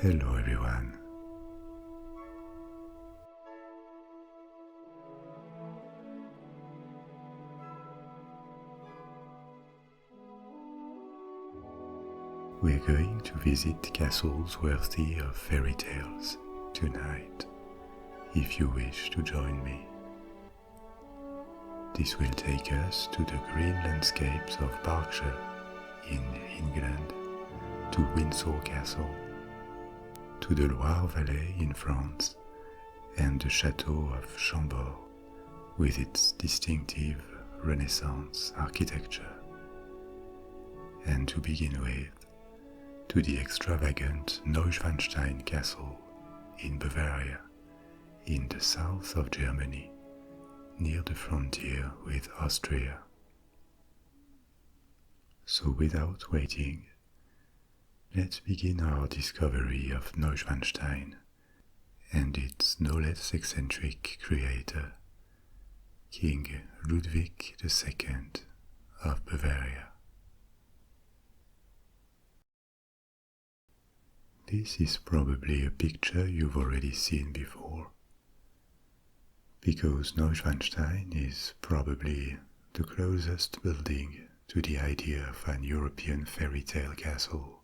Hello everyone. We're going to visit castles worthy of fairy tales tonight, if you wish to join me. This will take us to the green landscapes of Berkshire in England, to Windsor Castle, to the Loire Valley in France, and the Château of Chambord with its distinctive Renaissance architecture. And to begin with, to the extravagant Neuschwanstein Castle in Bavaria, in the south of Germany, near the frontier with Austria. So without waiting, let's begin our discovery of Neuschwanstein and its no less eccentric creator, King Ludwig II of Bavaria. This is probably a picture you've already seen before, because Neuschwanstein is probably the closest building to the idea of an European fairy tale castle.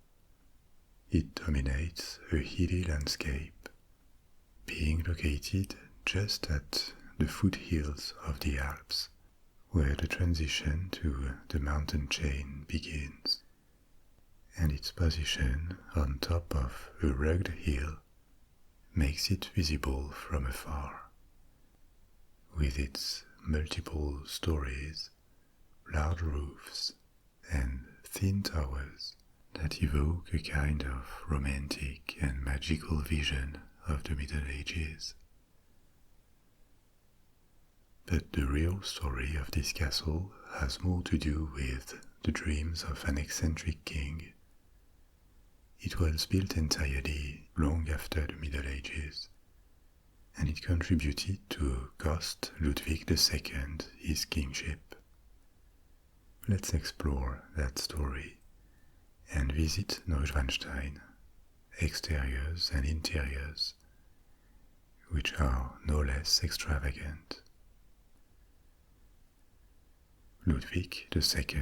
It dominates a hilly landscape, being located just at the foothills of the Alps, where the transition to the mountain chain begins, and its position on top of a rugged hill makes it visible from afar, with its multiple stories, large roofs, and thin towers that evoke a kind of romantic and magical vision of the Middle Ages. But the real story of this castle has more to do with the dreams of an eccentric king. It was built entirely long after the Middle Ages, and it contributed to cost Ludwig II his kingship. Let's explore that story and visit Neuschwanstein, exteriors and interiors, which are no less extravagant. Ludwig II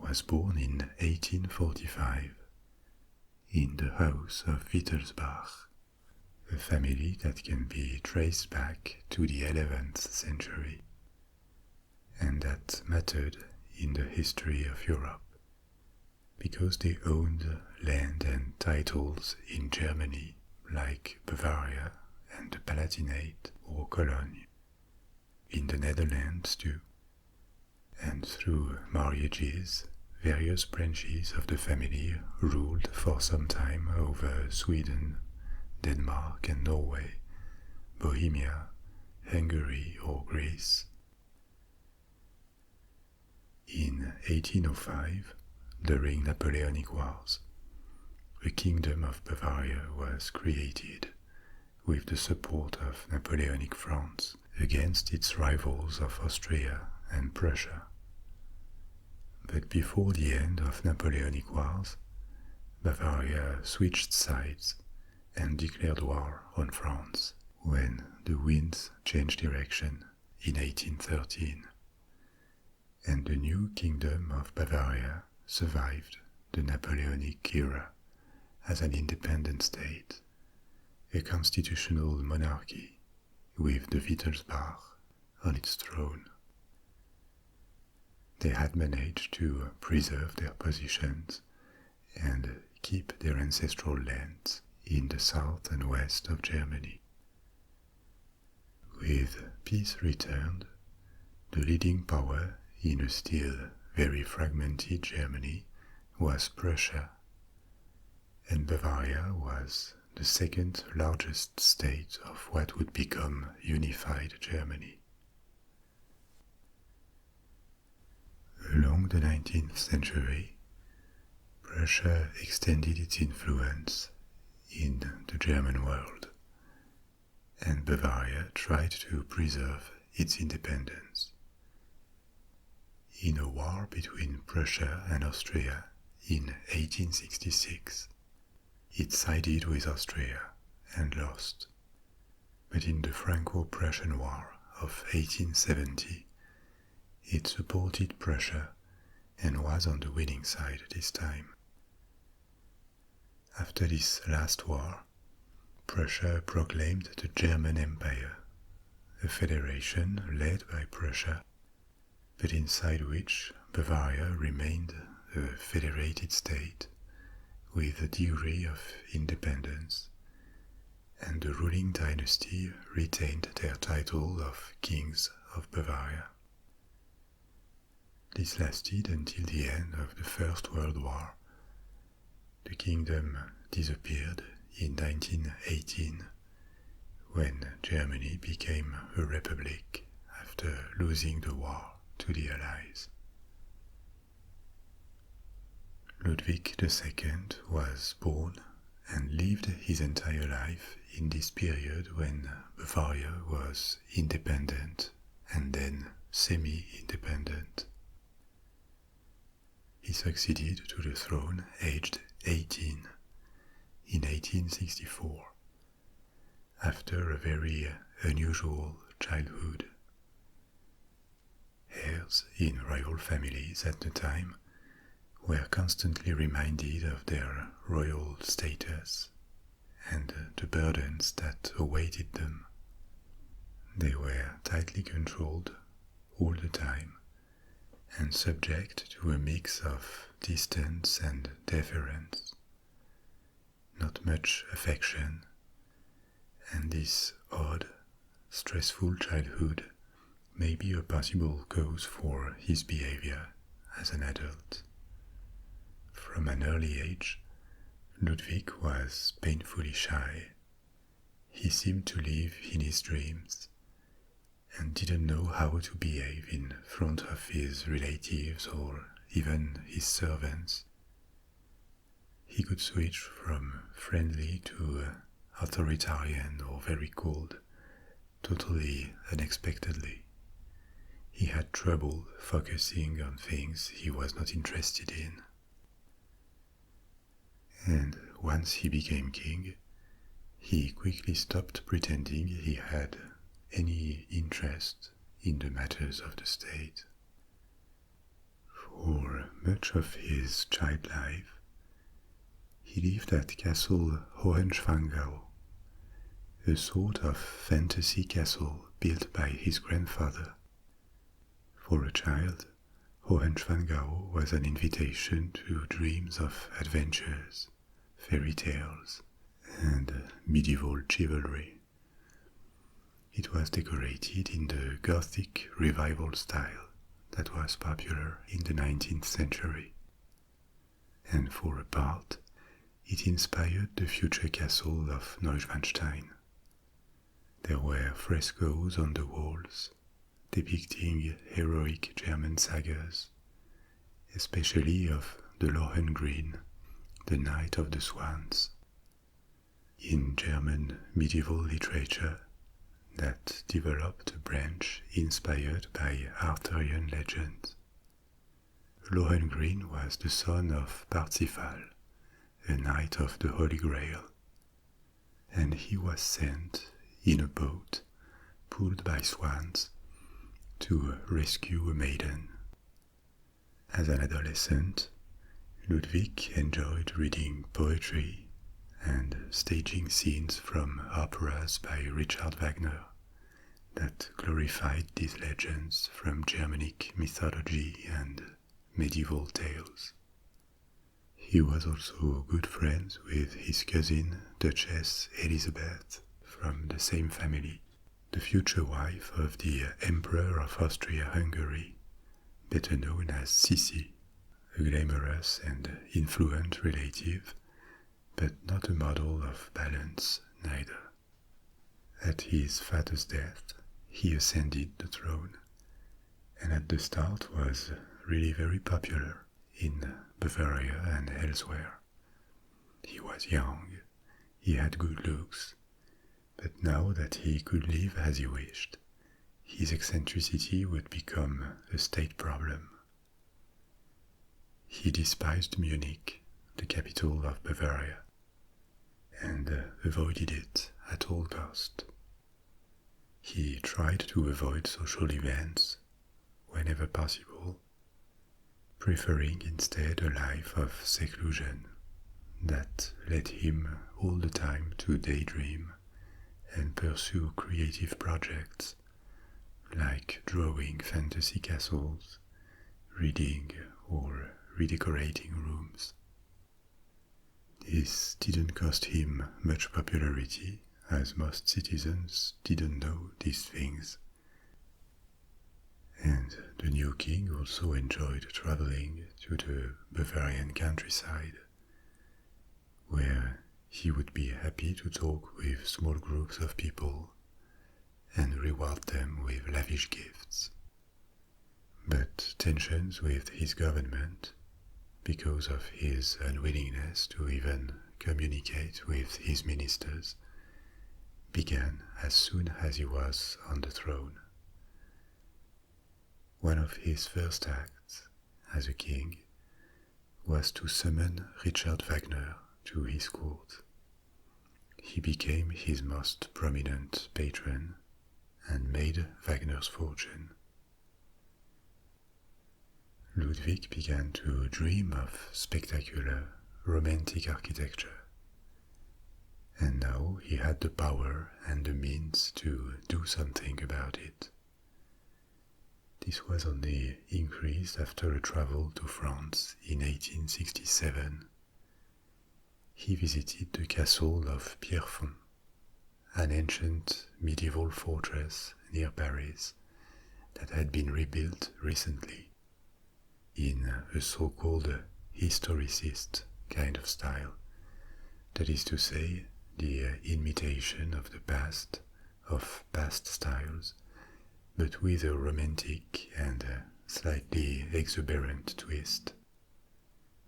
was born in 1845 in the house of Wittelsbach, a family that can be traced back to the 11th century, and that mattered in the history of Europe, because they owned land and titles in Germany like Bavaria and the Palatinate or Cologne, in the Netherlands too, and through marriages various branches of the family ruled for some time over Sweden, Denmark and Norway, Bohemia, Hungary or Greece. In 1805, during Napoleonic Wars, the Kingdom of Bavaria was created with the support of Napoleonic France against its rivals of Austria and Prussia. But before the end of Napoleonic Wars, Bavaria switched sides and declared war on France when the winds changed direction in 1813, and the new Kingdom of Bavaria survived the Napoleonic era as an independent state, a constitutional monarchy with the Wittelsbach on its throne. They had managed to preserve their positions and keep their ancestral lands in the south and west of Germany. With peace returned, the leading power in a still very fragmented Germany was Prussia, and Bavaria was the second largest state of what would become unified Germany. Along the 19th century, Prussia extended its influence in the German world, and Bavaria tried to preserve its independence. In a war between Prussia and Austria in 1866, it sided with Austria and lost. But in the Franco-Prussian War of 1870, it supported Prussia and was on the winning side this time. After this last war, Prussia proclaimed the German Empire, a federation led by Prussia, but inside which Bavaria remained a federated state with a degree of independence, and the ruling dynasty retained their title of Kings of Bavaria. This lasted until the end of the First World War. The kingdom disappeared in 1918, when Germany became a republic after losing the war to the Allies. Ludwig II was born and lived his entire life in this period when Bavaria was independent and then semi-independent. He succeeded to the throne aged 18 in 1864, after a very unusual childhood. Heirs in royal families at the time were constantly reminded of their royal status and the burdens that awaited them. They were tightly controlled all the time and subject to a mix of distance and deference. Not much affection, and this odd, stressful childhood may be a possible cause for his behavior as an adult. From an early age, Ludwig was painfully shy. He seemed to live in his dreams and didn't know how to behave in front of his relatives or even his servants. He could switch from friendly to authoritarian or very cold, totally unexpectedly. He had trouble focusing on things he was not interested in. And once he became king, he quickly stopped pretending he had any interest in the matters of the state. For much of his child life, he lived at Castle Hohenschwangau, a sort of fantasy castle built by his grandfather. For a child, Hohenschwangau was an invitation to dreams of adventures, fairy tales, and medieval chivalry. It was decorated in the Gothic revival style that was popular in the 19th century, and for a part, it inspired the future castle of Neuschwanstein. There were frescoes on the walls depicting heroic German sagas, especially of the Lohengrin, the Knight of the Swans. In German medieval literature, that developed a branch inspired by Arthurian legends. Lohengrin was the son of Parsifal, a knight of the Holy Grail, and he was sent in a boat pulled by swans to rescue a maiden. As an adolescent, Ludwig enjoyed reading poetry and staging scenes from operas by Richard Wagner that glorified these legends from Germanic mythology and medieval tales. He was also good friends with his cousin Duchess Elizabeth from the same family, the future wife of the Emperor of Austria-Hungary, better known as Sissi, a glamorous and influent relative, but not a model of balance neither. At his father's death, he ascended the throne, and at the start was really very popular in Bavaria and elsewhere. He was young, he had good looks, but now that he could live as he wished, his eccentricity would become a state problem. He despised Munich, the capital of Bavaria, and avoided it at all cost. He tried to avoid social events whenever possible, preferring instead a life of seclusion that led him all the time to daydream and pursue creative projects like drawing fantasy castles, reading, or redecorating rooms. This didn't cost him much popularity, as most citizens didn't know these things. And the new king also enjoyed traveling to the Bavarian countryside, where he would be happy to talk with small groups of people and reward them with lavish gifts. But tensions with his government, because of his unwillingness to even communicate with his ministers, began as soon as he was on the throne. One of his first acts as a king was to summon Richard Wagner to his court. He became his most prominent patron and made Wagner's fortune. Ludwig began to dream of spectacular, romantic architecture, and now he had the power and the means to do something about it. This was only increased after a travel to France in 1867. He visited the castle of Pierrefonds, an ancient medieval fortress near Paris that had been rebuilt recently in a so-called historicist kind of style, that is to say, the imitation of the past, of past styles, but with a romantic and slightly exuberant twist.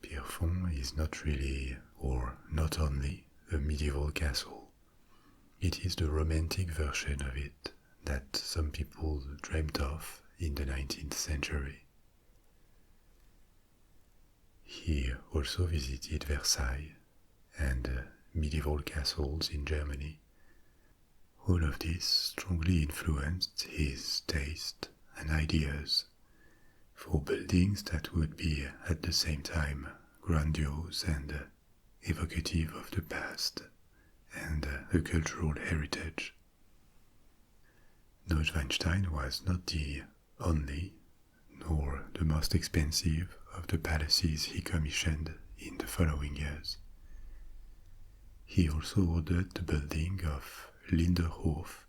Pierrefonds is not really, or not only, a medieval castle. It is the romantic version of it that some people dreamt of in the 19th century. He also visited Versailles and medieval castles in Germany. All of this strongly influenced his taste and ideas for buildings that would be at the same time grandiose and evocative of the past and a cultural heritage. Neuschwanstein was not the only nor the most expensive of the palaces he commissioned in the following years. He also ordered the building of Linderhof,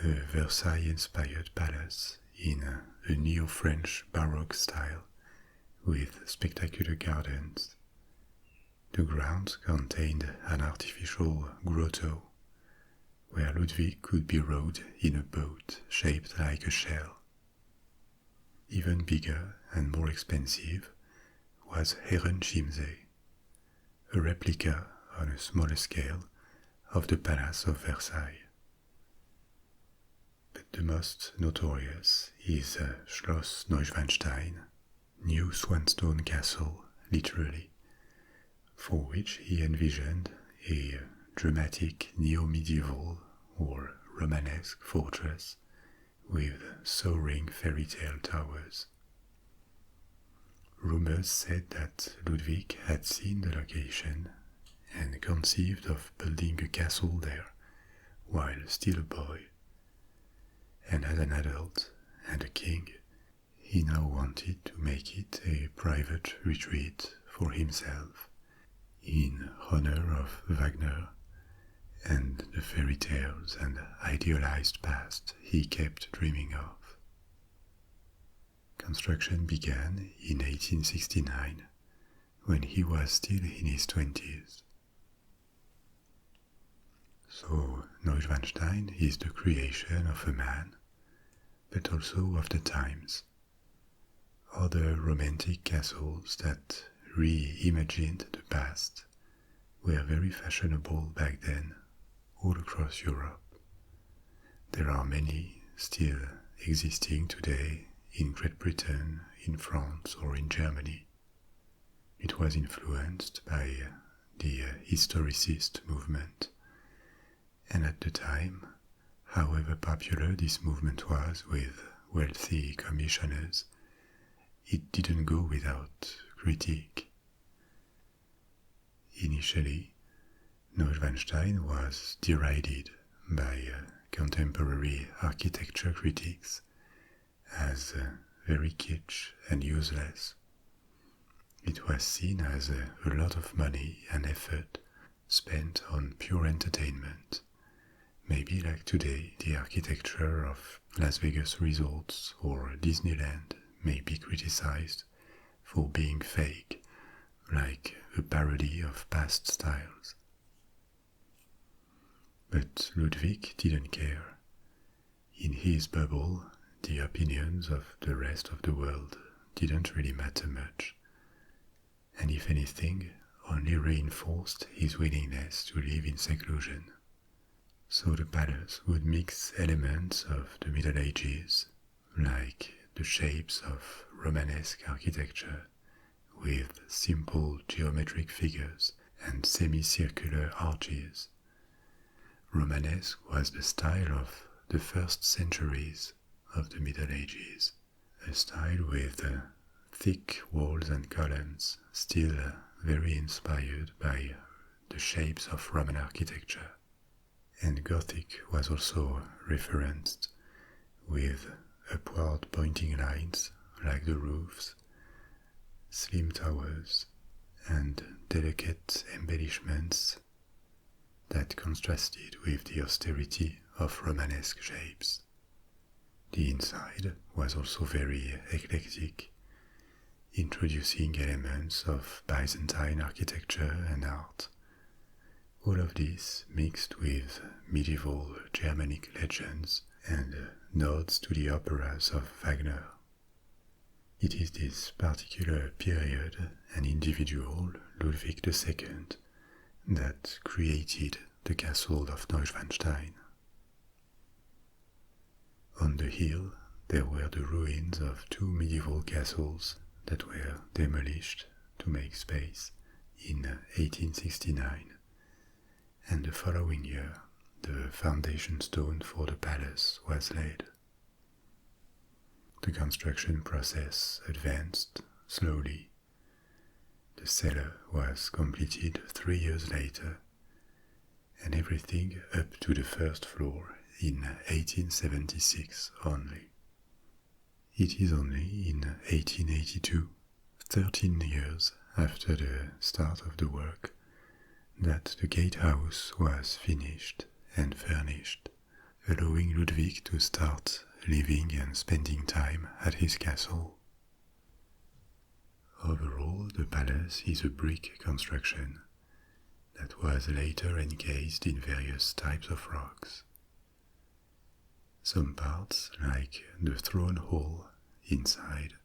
a Versailles-inspired palace in a neo-French Baroque style with spectacular gardens. The grounds contained an artificial grotto where Ludwig could be rowed in a boat shaped like a shell. Even bigger and more expensive was Herrenchiemsee, a replica on a smaller scale of the Palace of Versailles. But the most notorious is Schloss Neuschwanstein, Neuschwanstein Castle, literally, for which he envisioned a dramatic neo-medieval or Romanesque fortress with soaring fairy tale towers. Rumors said that Ludwig had seen the location and conceived of building a castle there while still a boy. And as an adult and a king, he now wanted to make it a private retreat for himself in honor of Wagner and the fairy tales and idealized past he kept dreaming of. Construction began in 1869, when he was still in his 20s. So Neuschwanstein is the creation of a man, but also of the times. Other romantic castles that reimagined the past were very fashionable back then, all across Europe. There are many still existing today in Great Britain, in France, or in Germany. It was influenced by the historicist movement. And at the time, however popular this movement was with wealthy commissioners, it didn't go without critique. Initially, Neuschwanstein was derided by contemporary architecture critics as very kitsch and useless. It was seen as a lot of money and effort spent on pure entertainment. Maybe like today, the architecture of Las Vegas resorts or Disneyland may be criticized for being fake, like a parody of past styles. But Ludwig didn't care. In his bubble, the opinions of the rest of the world didn't really matter much, and if anything, only reinforced his willingness to live in seclusion. So the palace would mix elements of the Middle Ages, like the shapes of Romanesque architecture, with simple geometric figures and semicircular arches. Romanesque was the style of the first centuries of the Middle Ages, a style with thick walls and columns, still very inspired by the shapes of Roman architecture. And Gothic was also referenced, with upward pointing lines like the roofs, slim towers, and delicate embellishments that contrasted with the austerity of Romanesque shapes. The inside was also very eclectic, introducing elements of Byzantine architecture and art. All of this mixed with medieval Germanic legends and nods to the operas of Wagner. It is this particular period and individual, Ludwig II, that created the castle of Neuschwanstein. On the hill there were the ruins of two medieval castles that were demolished to make space in 1869, and the following year the foundation stone for the palace was laid. The construction process advanced slowly. The cellar was completed 3 years later, and everything up to the first floor in 1876 only. It is only in 1882, 13 years after the start of the work, that the gatehouse was finished and furnished, allowing Ludwig to start living and spending time at his castle. Overall, the palace is a brick construction that was later encased in various types of rocks. Some parts, like the throne hall inside,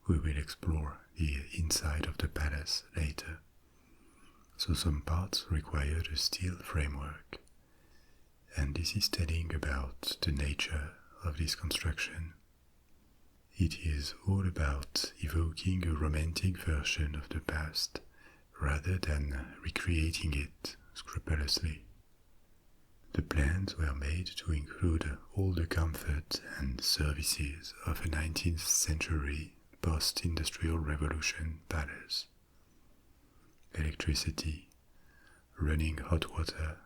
we will explore the inside of the palace later, so some parts required a steel framework, and this is telling about the nature of this construction. It is all about evoking a romantic version of the past rather than recreating it scrupulously. The plans were made to include all the comfort and services of a 19th century post-industrial revolution palace. Electricity, running hot water,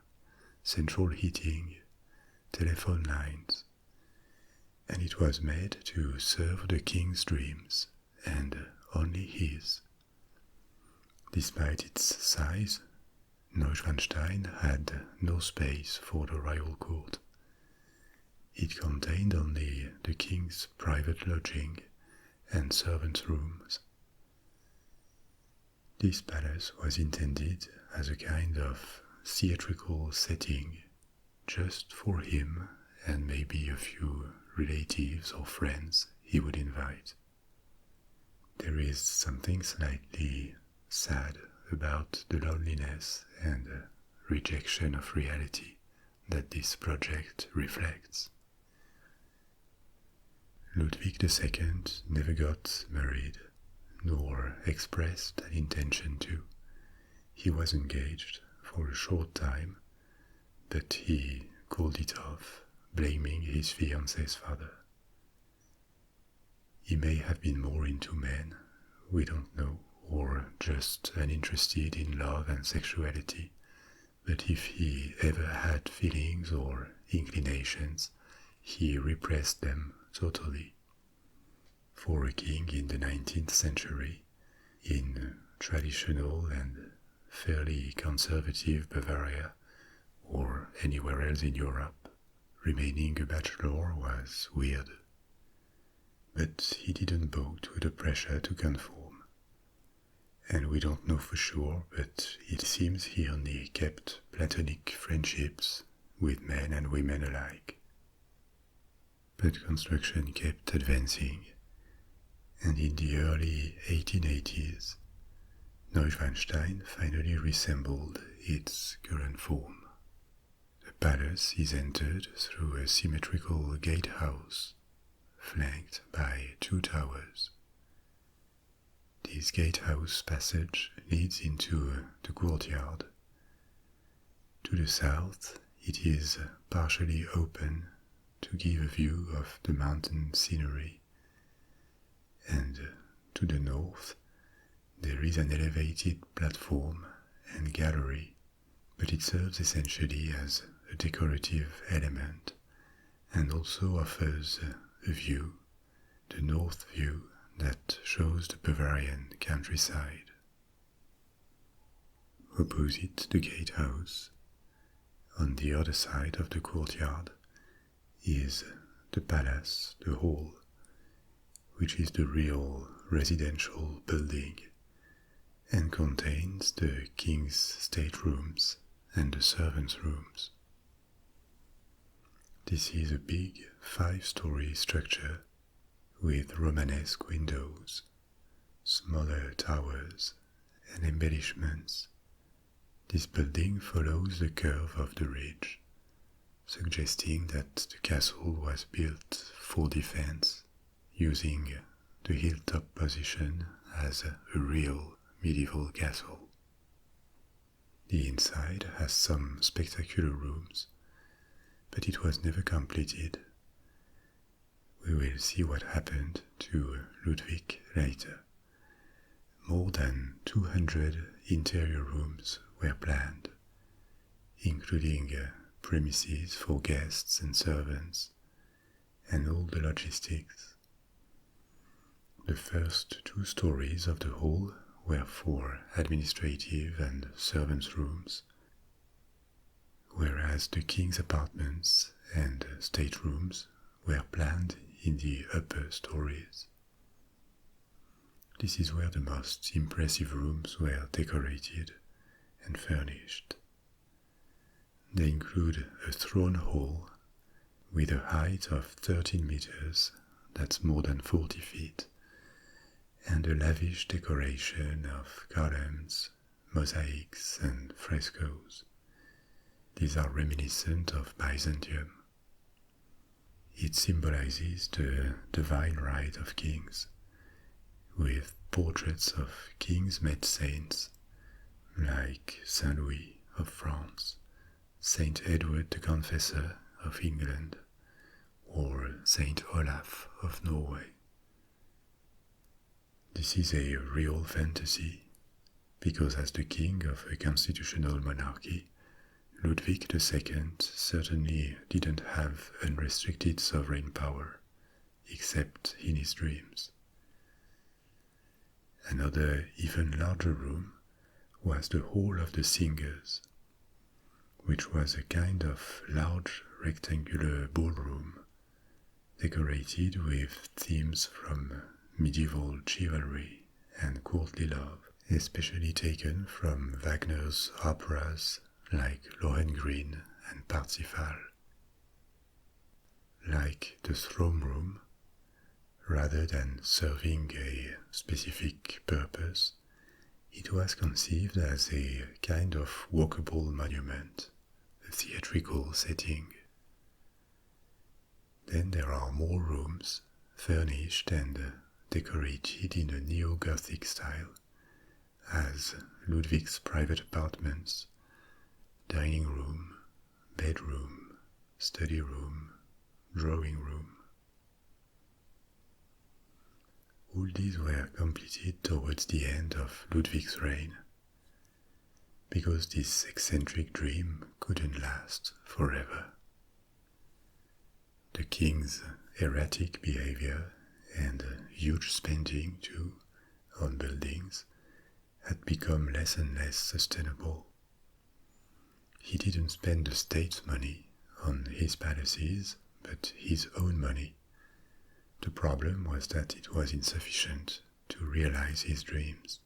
central heating, telephone lines, and it was made to serve the king's dreams, and only his. Despite its size, Neuschwanstein had no space for the royal court. It contained only the king's private lodging and servants' rooms. This palace was intended as a kind of theatrical setting just for him and maybe a few relatives or friends he would invite. There is something slightly sad about the loneliness and rejection of reality that this project reflects. Ludwig II never got married, nor expressed an intention to. He was engaged for a short time, but he called it off, blaming his fiancée's father. He may have been more into men, we don't know, or just uninterested in love and sexuality, but if he ever had feelings or inclinations, he repressed them totally. For a king in the 19th century, in traditional and fairly conservative Bavaria, or anywhere else in Europe, remaining a bachelor was weird. But he didn't bow to the pressure to conform. And we don't know for sure, but it seems he only kept platonic friendships with men and women alike. But construction kept advancing, and in the early 1880s, Neuschwanstein finally resembled its current form. The palace is entered through a symmetrical gatehouse, flanked by 2 towers. This gatehouse passage leads into the courtyard. To the south, it is partially open to give a view of the mountain scenery, and to the north, there is an elevated platform and gallery, but it serves essentially as a decorative element and also offers a view, the north view that shows the Bavarian countryside. Opposite the gatehouse, on the other side of the courtyard, is the palace, the hall, which is the real residential building and contains the king's staterooms and the servants' rooms. This is a big 5-story structure with Romanesque windows, smaller towers, and embellishments. This building follows the curve of the ridge, suggesting that the castle was built for defense, using the hilltop position as a real medieval castle. The inside has some spectacular rooms, but it was never completed. We will see what happened to Ludwig later. More than 200 interior rooms were planned, including premises for guests and servants, and all the logistics. The first 2 stories of the hall were for administrative and servants' rooms, whereas the king's apartments and staterooms were planned in the upper stories. This is where the most impressive rooms were decorated and furnished. They include a throne hall with a height of 13 meters, that's more than 40 feet, and a lavish decoration of columns, mosaics, and frescoes. These are reminiscent of Byzantium. It symbolizes the divine right of kings, with portraits of kings made saints like Saint Louis of France, Saint Edward the Confessor of England, or Saint Olaf of Norway. This is a real fantasy, because as the king of a constitutional monarchy, Ludwig II certainly didn't have unrestricted sovereign power, except in his dreams. Another even larger room was the Hall of the Singers, which was a kind of large rectangular ballroom decorated with themes from medieval chivalry and courtly love, especially taken from Wagner's operas like Lohengrin and Parsifal. Like the throne room, rather than serving a specific purpose, it was conceived as a kind of walkable monument, a theatrical setting. Then there are more rooms, furnished and decorated in a neo-Gothic style, as Ludwig's private apartments, dining room, bedroom, study room, drawing room. All these were completed towards the end of Ludwig's reign, because this eccentric dream couldn't last forever. The king's erratic behavior and huge spending too on buildings had become less and less sustainable. He didn't spend the state's money on his palaces, but his own money. The problem was that it was insufficient to realize his dreams.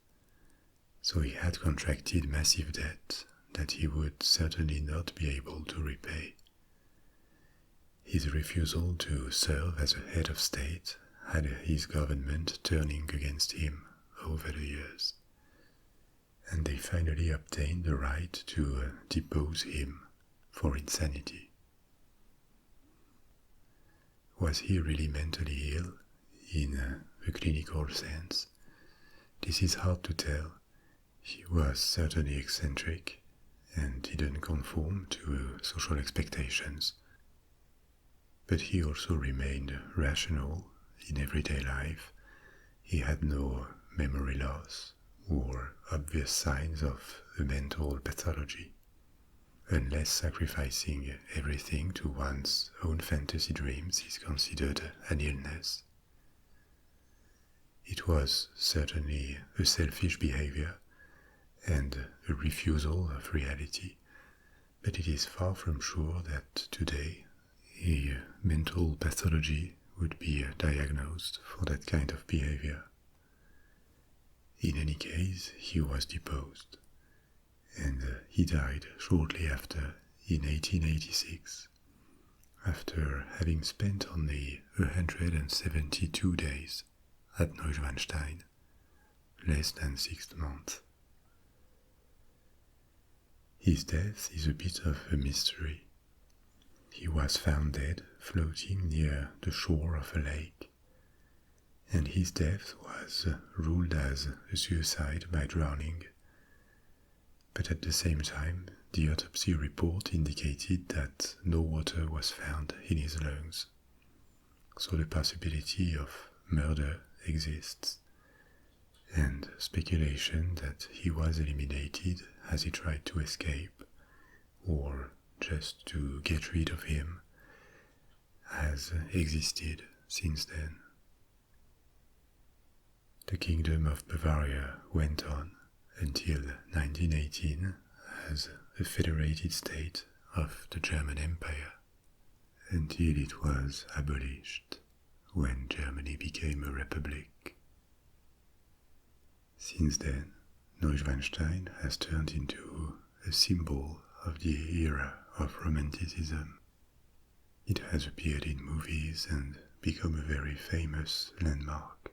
So he had contracted massive debt that he would certainly not be able to repay. His refusal to serve as a head of state had his government turning against him over the years, and they finally obtained the right to depose him for insanity. Was he really mentally ill in a clinical sense? This is hard to tell. He was certainly eccentric and didn't conform to social expectations. But he also remained rational in everyday life. He had no memory loss or obvious signs of a mental pathology, unless sacrificing everything to one's own fantasy dreams is considered an illness. It was certainly a selfish behavior and a refusal of reality, but it is far from sure that today a mental pathology would be diagnosed for that kind of behavior. In any case, he was deposed, and he died shortly after in 1886, after having spent only 172 days at Neuschwanstein, less than 6 months. His death is a bit of a mystery. He was found dead floating near the shore of a lake, and his death was ruled as a suicide by drowning. But at the same time, the autopsy report indicated that no water was found in his lungs, so the possibility of murder exists, and speculation that he was eliminated as he tried to escape, or just to get rid of him, has existed since then. The Kingdom of Bavaria went on until 1918 as a federated state of the German Empire, until it was abolished when Germany became a republic. Since then, Neuschwanstein has turned into a symbol of the era of Romanticism. It has appeared in movies and become a very famous landmark.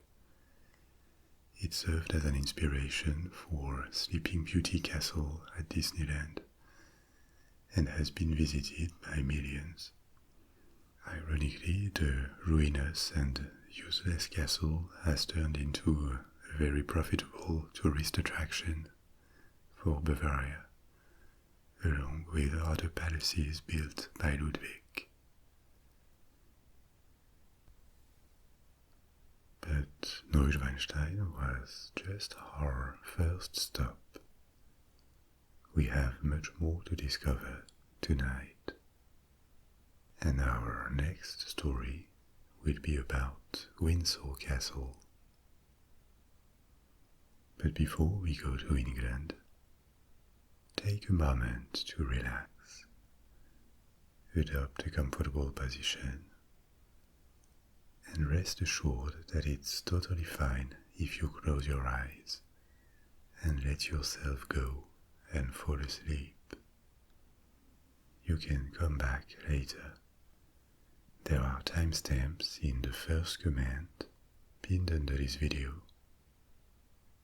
It served as an inspiration for Sleeping Beauty Castle at Disneyland and has been visited by millions. Ironically, the ruinous and useless castle has turned into a very profitable tourist attraction for Bavaria, along with other palaces built by Ludwig. But Neuschwanstein was just our first stop. We have much more to discover tonight. And our next story will be about Windsor Castle. But before we go to England, take a moment to relax. Adopt a comfortable position, and rest assured that it's totally fine if you close your eyes and let yourself go and fall asleep. You can come back later. There are timestamps in the first command pinned under this video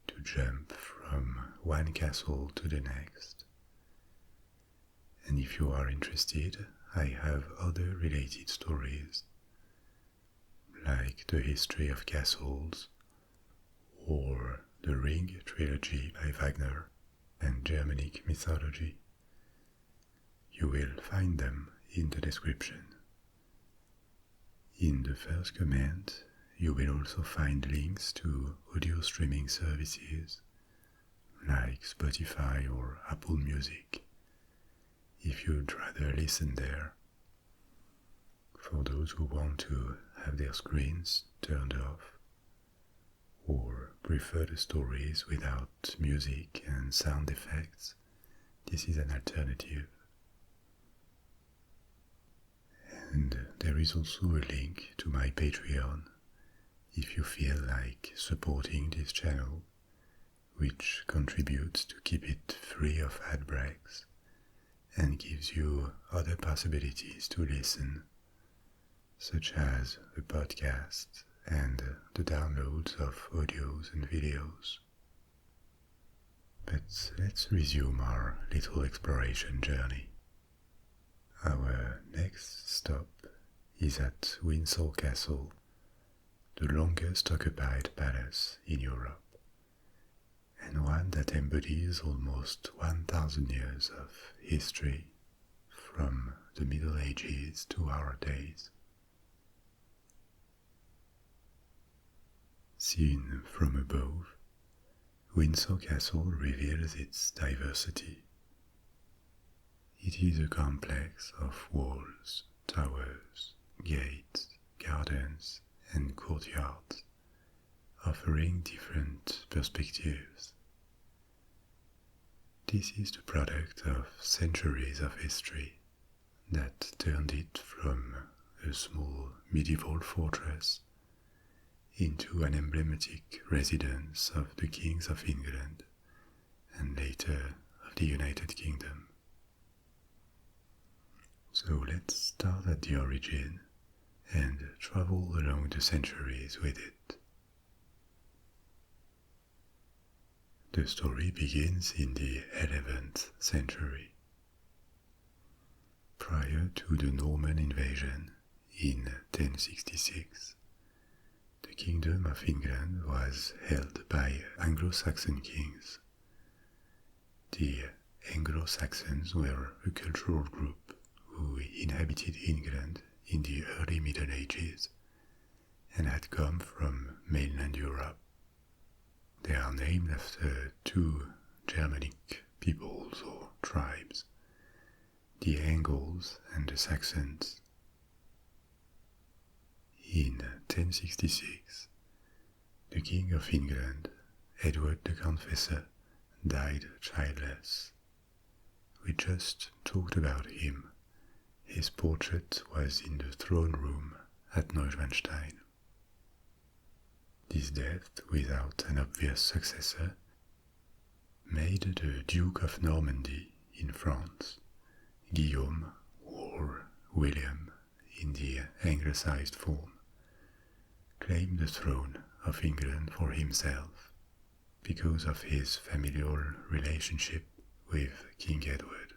to jump from one castle to the next. And if you are interested, I have other related stories, like the history of castles, or the Ring trilogy by Wagner, and Germanic mythology. You will find them in the description. In the first comment, you will also find links to audio streaming services like Spotify or Apple Music, if you'd rather listen there. For those who want to have their screens turned off, or prefer the stories without music and sound effects, this is an alternative. And there is also a link to my Patreon if you feel like supporting this channel, which contributes to keep it free of ad breaks and gives you other possibilities to listen, such as the podcast and the downloads of audios and videos. But let's resume our little exploration journey. Our next stop is at Windsor Castle, the longest occupied palace in Europe, and one that embodies almost 1,000 years of history from the Middle Ages to our days. Seen from above, Windsor Castle reveals its diversity. It is a complex of walls, towers, gates, gardens, and courtyards, offering different perspectives. This is the product of centuries of history that turned it from a small medieval fortress into an emblematic residence of the kings of England and later of the United Kingdom. So let's start at the origin and travel along the centuries with it. The story begins in the 11th century. Prior to the Norman invasion in 1066, the Kingdom of England was held by Anglo-Saxon kings. The Anglo-Saxons were a cultural group who inhabited England in the early Middle Ages and had come from mainland Europe. They are named after two Germanic peoples or tribes, the Angles and the Saxons. In 1066, the King of England, Edward the Confessor, died childless. We just talked about him. His portrait was in the throne room at Neuschwanstein. This death, without an obvious successor, made the Duke of Normandy in France, Guillaume or William in the anglicized form, claim the throne of England for himself because of his familial relationship with King Edward.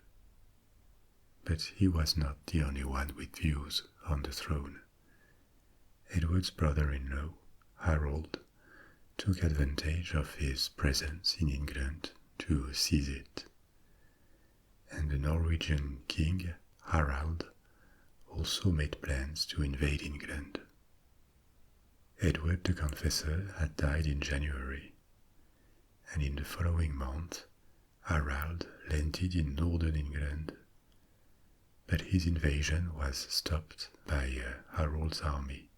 But he was not the only one with views on the throne. Edward's brother-in-law, Harold, took advantage of his presence in England to seize it, and the Norwegian king, Harald, also made plans to invade England. Edward the Confessor had died in January, and in the following month, Harald landed in northern England, but his invasion was stopped by Harold's army,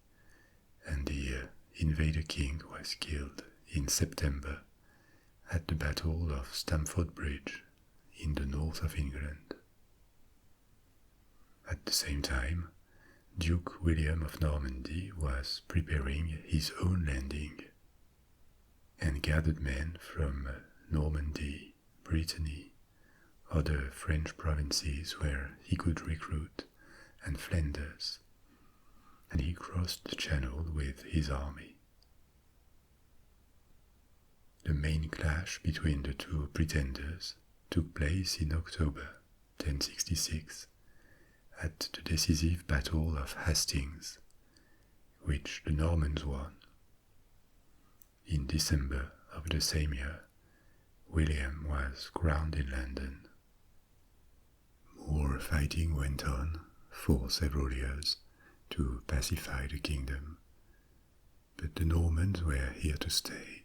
and the invader king was killed in September at the Battle of Stamford Bridge in the north of England. At the same time, Duke William of Normandy was preparing his own landing and gathered men from Normandy, Brittany, other French provinces where he could recruit, and Flanders, and he crossed the Channel with his army. The main clash between the two pretenders took place in October 1066 at the decisive Battle of Hastings, which the Normans won. In December of the same year, William was crowned in London. More fighting went on for several years to pacify the kingdom, but the Normans were here to stay,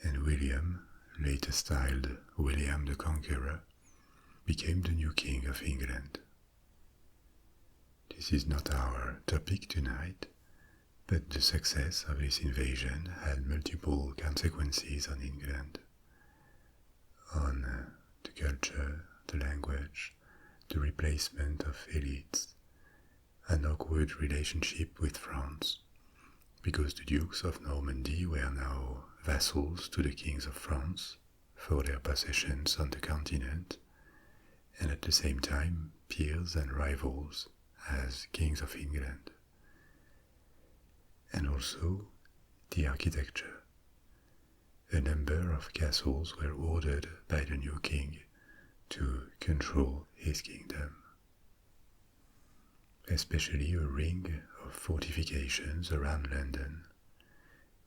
and William, later styled William the Conqueror, became the new King of England. This is not our topic tonight, but the success of this invasion had multiple consequences on England, on the culture, the language, the replacement of elites, an awkward relationship with France, because the Dukes of Normandy were now vassals to the Kings of France for their possessions on the continent, and at the same time peers and rivals as Kings of England. And also the architecture. A number of castles were ordered by the new king to control his kingdom, especially a ring of fortifications around London,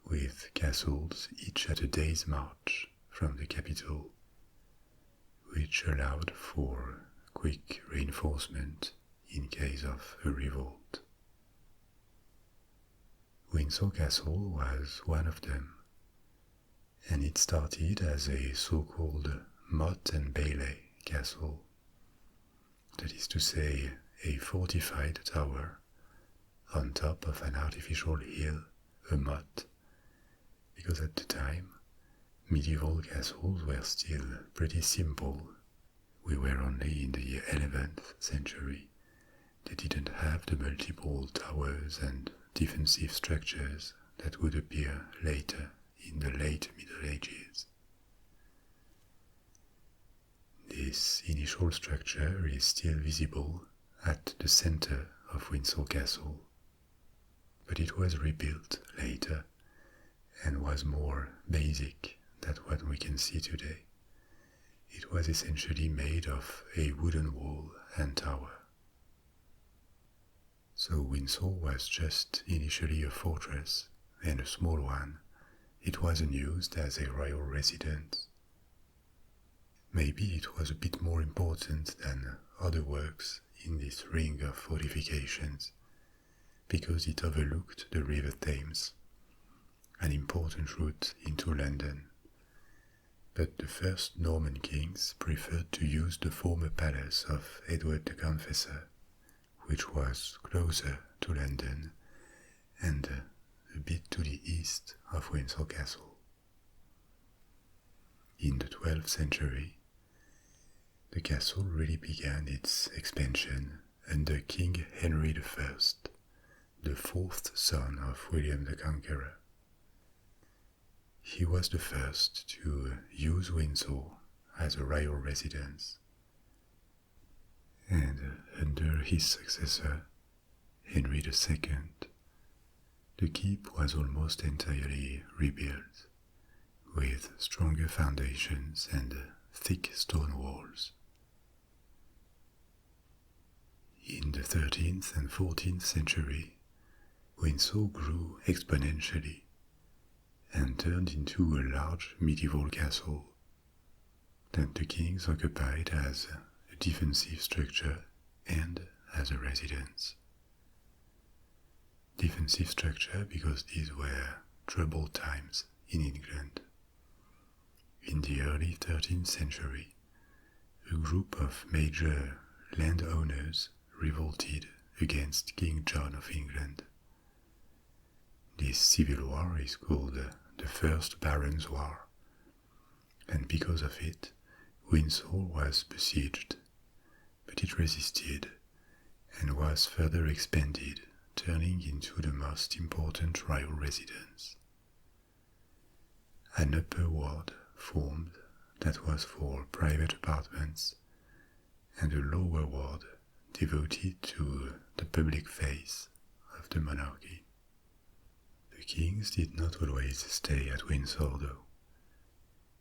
with castles each at a day's march from the capital, which allowed for quick reinforcement in case of a revolt. Windsor Castle was one of them, and it started as a so-called motte and bailey castle, that is to say, a fortified tower on top of an artificial hill, a motte, because at the time medieval castles were still pretty simple. We were only in the 11th century. They didn't have the multiple towers and defensive structures that would appear later in the late Middle Ages. This initial structure is still visible at the center of Windsor Castle, but it was rebuilt later and was more basic than what we can see today. It was essentially made of a wooden wall and tower. So Windsor was just initially a fortress, and a small one. It wasn't used as a royal residence. Maybe it was a bit more important than other works in this ring of fortifications, because it overlooked the River Thames, an important route into London. But the first Norman kings preferred to use the former palace of Edward the Confessor, which was closer to London and a bit to the east of Windsor Castle. In the 12th century, the castle really began its expansion under King Henry I, the fourth son of William the Conqueror. He was the first to use Windsor as a royal residence, and under his successor, Henry II, the keep was almost entirely rebuilt, with stronger foundations and thick stone walls. In the 13th and 14th century, Windsor grew exponentially and turned into a large medieval castle that the kings occupied as a defensive structure and as a residence. Defensive structure because these were troubled times in England. In the early 13th century, a group of major landowners revolted against King John of England. This civil war is called the First Barons' War, and because of it, Windsor was besieged, but it resisted and was further expanded, turning into the most important royal residence. An upper ward formed that was for private apartments, and a lower ward devoted to the public face of the monarchy. The kings did not always stay at Windsor though,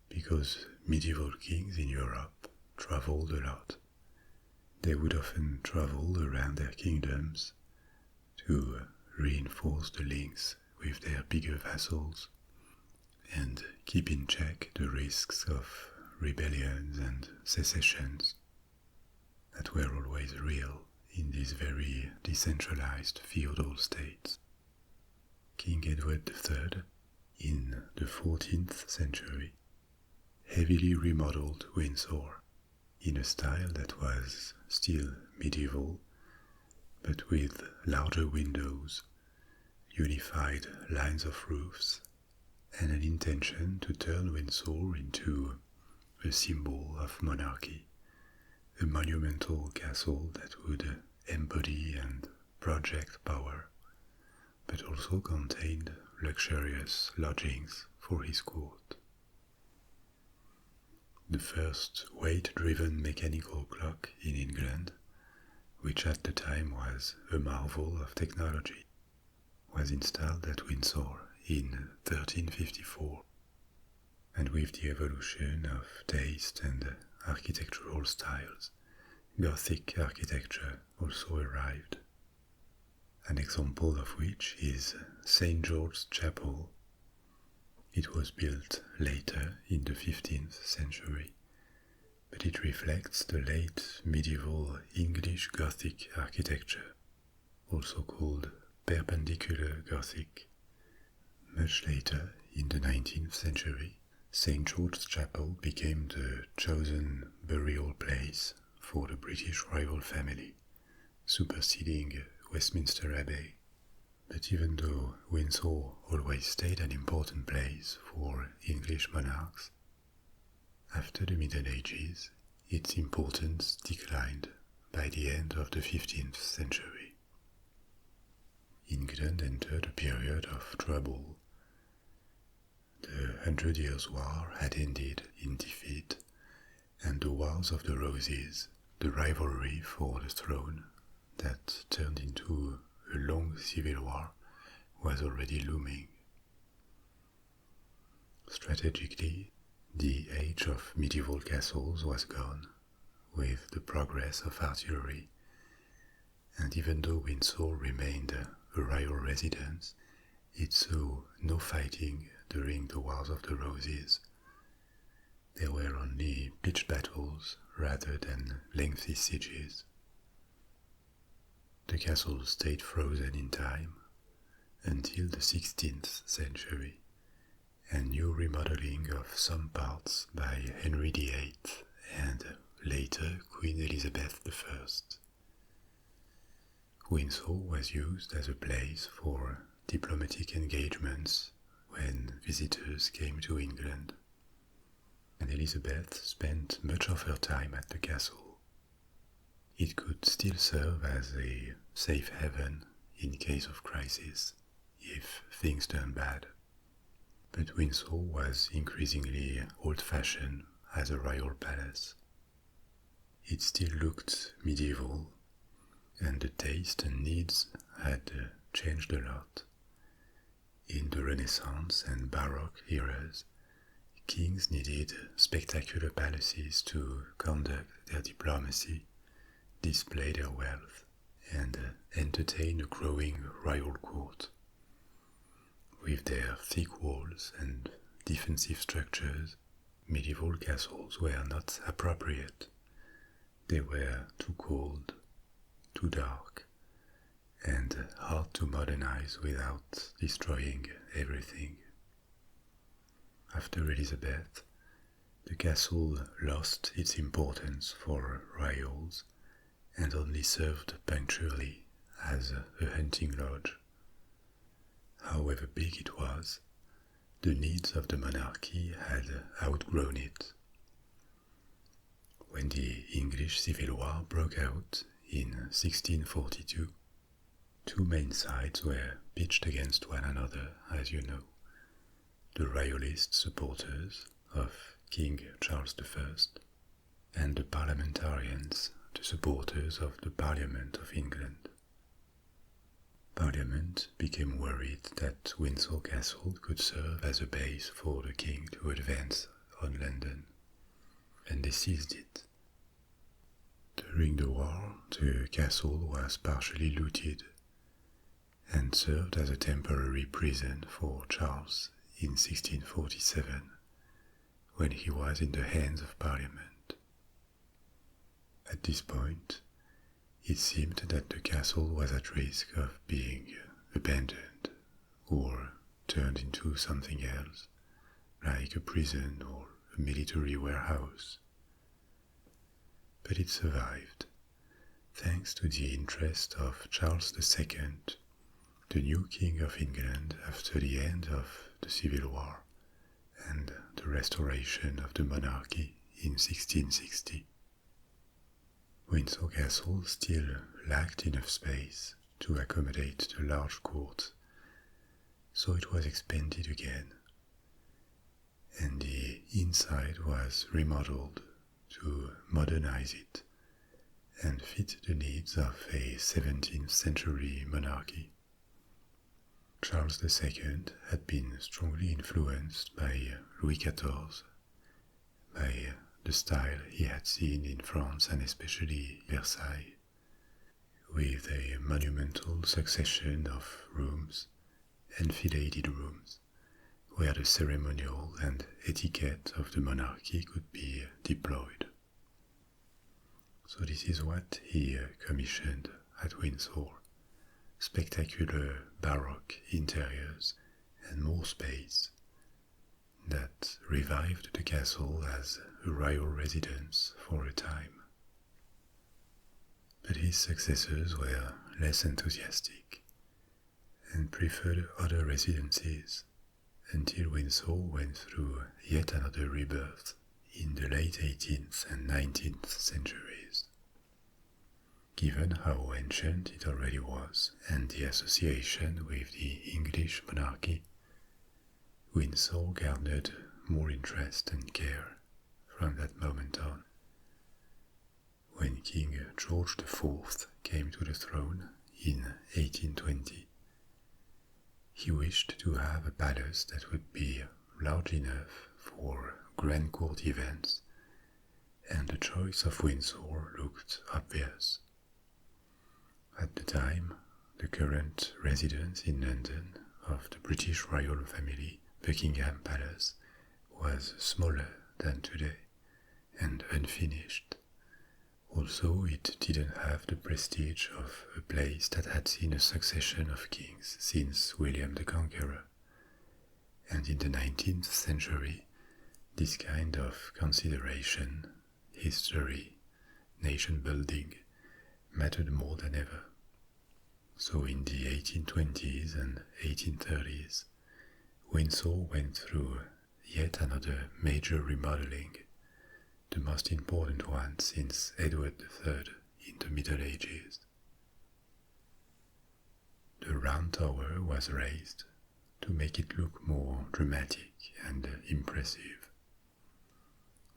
because medieval kings in Europe traveled a lot. They would often travel around their kingdoms to reinforce the links with their bigger vassals, and keep in check the risks of rebellions and secessions that were always real in these very decentralized feudal states. King Edward III, in the 14th century, heavily remodeled Windsor in a style that was still medieval, but with larger windows, unified lines of roofs, and an intention to turn Windsor into a symbol of monarchy, a monumental castle that would embody and project power, but also contained luxurious lodgings for his court. The first weight-driven mechanical clock in England, which at the time was a marvel of technology, was installed at Windsor in 1354, and with the evolution of taste and architectural styles, Gothic architecture also arrived. An example of which is St. George's Chapel. It was built later in the 15th century, but it reflects the late medieval English Gothic architecture, also called Perpendicular Gothic. Much later, in the 19th century, St. George's Chapel became the chosen burial place for the British royal family, superseding Westminster Abbey. But even though Windsor always stayed an important place for English monarchs, after the Middle Ages, its importance declined by the end of the 15th century. England entered a period of trouble. The 100 Years' War had ended in defeat, and the Wars of the Roses, the rivalry for the throne that turned into a long civil war, was already looming. Strategically, the age of medieval castles was gone, with the progress of artillery, and even though Windsor remained a royal residence, it saw no fighting during the Wars of the Roses. There were only pitched battles rather than lengthy sieges. The castle stayed frozen in time until the 16th century, and new remodeling of some parts by Henry VIII and later Queen Elizabeth I. Windsor was used as a place for diplomatic engagements when visitors came to England, and Elizabeth spent much of her time at the castle. It could still serve as a safe haven in case of crisis, if things turned bad. But Windsor was increasingly old-fashioned as a royal palace. It still looked medieval, and the taste and needs had changed a lot. In the Renaissance and Baroque eras, kings needed spectacular palaces to conduct their diplomacy, display their wealth, and entertain a growing royal court. With their thick walls and defensive structures, medieval castles were not appropriate. They were too cold, too dark, and hard to modernize without destroying everything. After Elizabeth, the castle lost its importance for royals and only served punctually as a hunting lodge. However big it was, the needs of the monarchy had outgrown it. When the English Civil War broke out in 1642, two main sides were pitched against one another, as you know. The royalist supporters of King Charles I and the parliamentarians, the supporters of the Parliament of England. Parliament became worried that Windsor Castle could serve as a base for the king to advance on London, and they seized it. During the war, the castle was partially looted and served as a temporary prison for Charles in 1647, when he was in the hands of Parliament. At this point, it seemed that the castle was at risk of being abandoned or turned into something else, like a prison or a military warehouse. But it survived, thanks to the interest of Charles II, the new King of England after the end of the Civil War and the restoration of the monarchy in 1660. Windsor Castle still lacked enough space to accommodate the large court, so it was expanded again, and the inside was remodeled to modernize it and fit the needs of a 17th century monarchy. Charles II had been strongly influenced by Louis XIV, by the style he had seen in France and especially Versailles, with a monumental succession of rooms, enfiladed rooms, where the ceremonial and etiquette of the monarchy could be deployed. So this is what he commissioned at Windsor: spectacular Baroque interiors and more space that revived the castle as a royal residence for a time. But his successors were less enthusiastic and preferred other residences until Windsor went through yet another rebirth in the late 18th and 19th centuries. Given how ancient it already was and the association with the English monarchy, Windsor garnered more interest and care from that moment on. When King George IV came to the throne in 1820, he wished to have a palace that would be large enough for grand court events, and the choice of Windsor looked obvious. At the time, the current residence in London of the British royal family, Buckingham Palace, was smaller than today and unfinished. Also, it didn't have the prestige of a place that had seen a succession of kings since William the Conqueror. And in the 19th century, this kind of consideration, history, nation building, mattered more than ever. So in the 1820s and 1830s, Windsor went through yet another major remodeling, the most important one since Edward III in the Middle Ages. The round tower was raised to make it look more dramatic and impressive.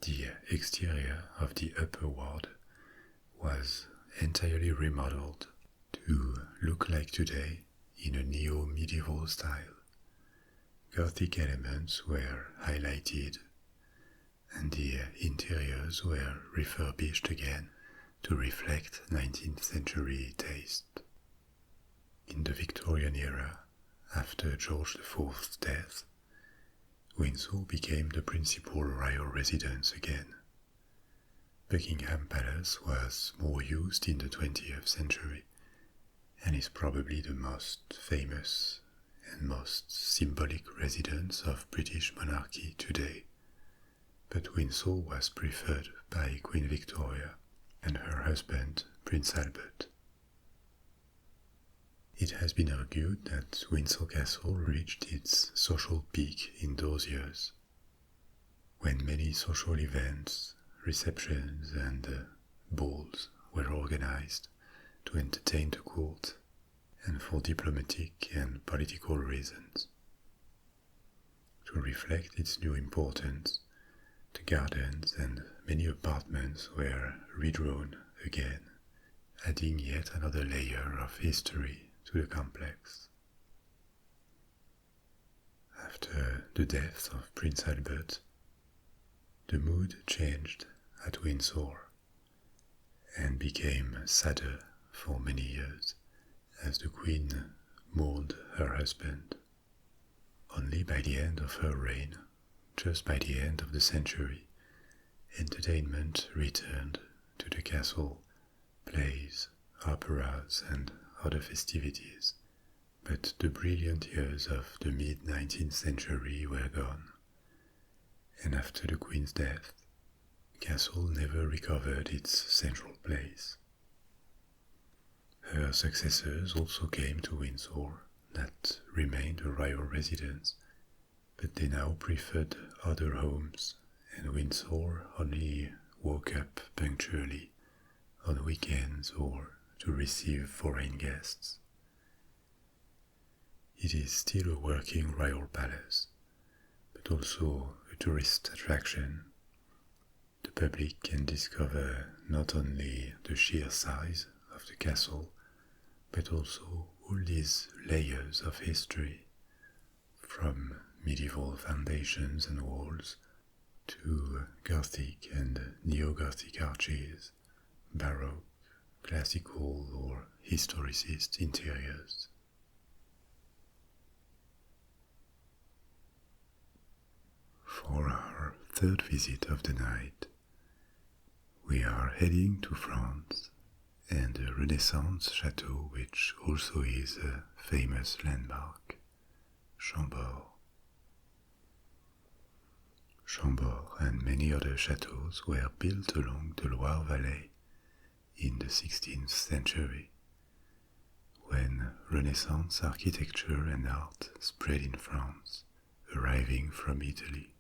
The exterior of the upper ward was entirely remodeled to look like today in a neo-medieval style. Gothic elements were highlighted, and the interiors were refurbished again to reflect 19th century taste. In the Victorian era, after George IV's death, Windsor became the principal royal residence again. Buckingham Palace was more used in the 20th century and is probably the most famous and most symbolic residence of British monarchy today. But Windsor was preferred by Queen Victoria and her husband, Prince Albert. It has been argued that Windsor Castle reached its social peak in those years, when many social events, receptions and balls were organized to entertain the court and for diplomatic and political reasons. To reflect its new importance, the gardens and many apartments were redrawn again, adding yet another layer of history to the complex. After the death of Prince Albert, the mood changed at Windsor and became sadder for many years as the Queen mourned her husband. Only by the end of her reign, just by the end of the century, entertainment returned to the castle, plays, operas, and other festivities, but the brilliant years of the mid-19th century were gone, and after the Queen's death, the castle never recovered its central place. Her successors also came to Windsor, that remained a royal residence, but they now preferred other homes, and Windsor only woke up punctually on weekends or to receive foreign guests. It is still a working royal palace, but also a tourist attraction. The public can discover not only the sheer size of the castle, but also all these layers of history, from medieval foundations and walls to Gothic and Neo-Gothic arches, Baroque, classical or historicist interiors. For our third visit of the night, we are heading to France and a Renaissance chateau which also is a famous landmark, Chambord. Chambord and many other chateaux were built along the Loire Valley in the 16th century, when Renaissance architecture and art spread in France, arriving from Italy.